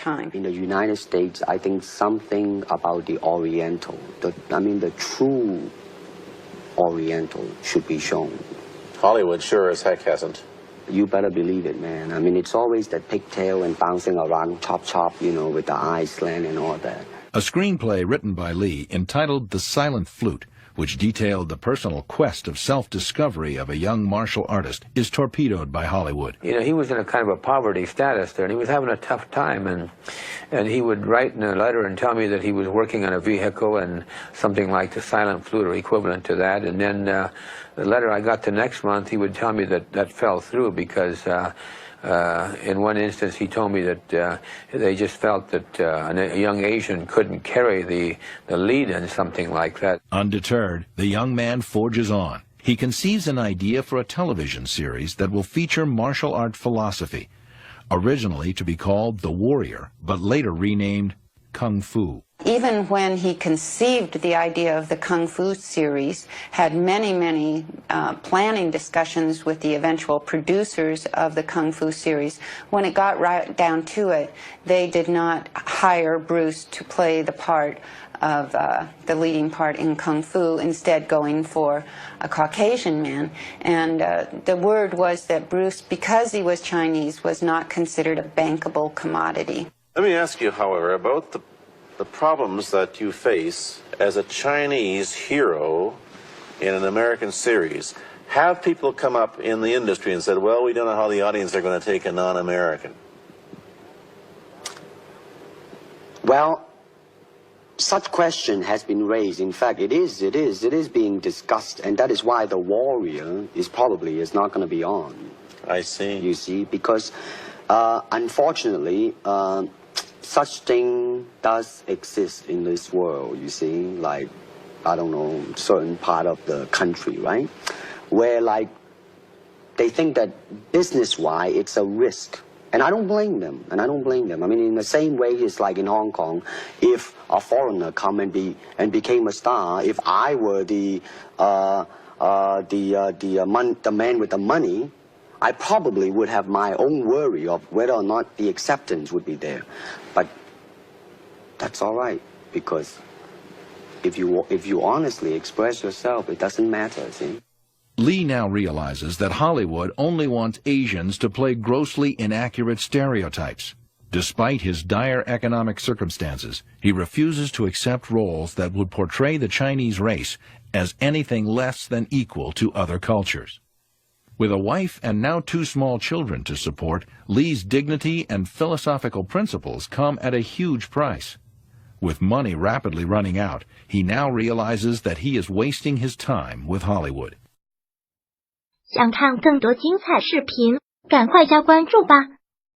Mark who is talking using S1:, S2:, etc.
S1: time.
S2: In the United States, I think something about the Oriental, the true Oriental should be shown.
S3: Hollywood sure as heck hasn't.
S2: You better believe it, man. I mean, it's always that pigtail and bouncing around, chop, with the eyes slant and all that.
S4: A screenplay written by Lee entitled The Silent Flute, which detailed the personal quest of self-discovery of a young martial artist, is torpedoed by Hollywood.
S5: He was in a kind of a poverty status there, and he was having a tough time, and he would write in a letter and tell me that he was working on a vehicle and something like the silent flute or equivalent to that, and then the letter I got the next month, he would tell me that that fell through because in one instance he told me that they just felt that a young Asian couldn't carry the lead in something like that.
S4: Undeterred, the young man forges on. He conceives an idea for a television series that will feature martial art philosophy, originally to be called The Warrior, but later renamed Kung Fu.
S1: Even when he conceived the idea of the Kung Fu series, had many planning discussions with the eventual producers of the Kung Fu series, when it got right down to it, they did not hire Bruce to play the part of the leading part in Kung Fu, instead going for a Caucasian man. And the word was that Bruce, because he was Chinese, was not considered a bankable commodity.
S3: Let me ask you, however, about the problems that you face as a Chinese hero in an American series. Have people come up in the industry and said, well, we don't know how the audience are going to take a non-American?
S2: Well, such question has been raised. In fact, it is being discussed, and that is why The Warrior is not going to be on.
S3: I see.
S2: You see, because unfortunately, such thing does exist in this world, you see, like, I don't know, certain part of the country, right? Where, like, they think that business-wise, it's a risk. And I don't blame them, I mean, in the same way, it's like in Hong Kong, if a foreigner come and became a star, if I were the man with the money, I probably would have my own worry of whether or not the acceptance would be there. But that's all right, because if you honestly express yourself, it doesn't matter, see?
S4: Lee now realizes that Hollywood only wants Asians to play grossly inaccurate stereotypes. Despite his dire economic circumstances, he refuses to accept roles that would portray the Chinese race as anything less than equal to other cultures. With a wife and now 2 small children to support, Lee's dignity and philosophical principles come at a huge price. With money rapidly running out, he now realizes that he is wasting his time with Hollywood.
S6: 想看更多精彩视频，赶快加关注吧！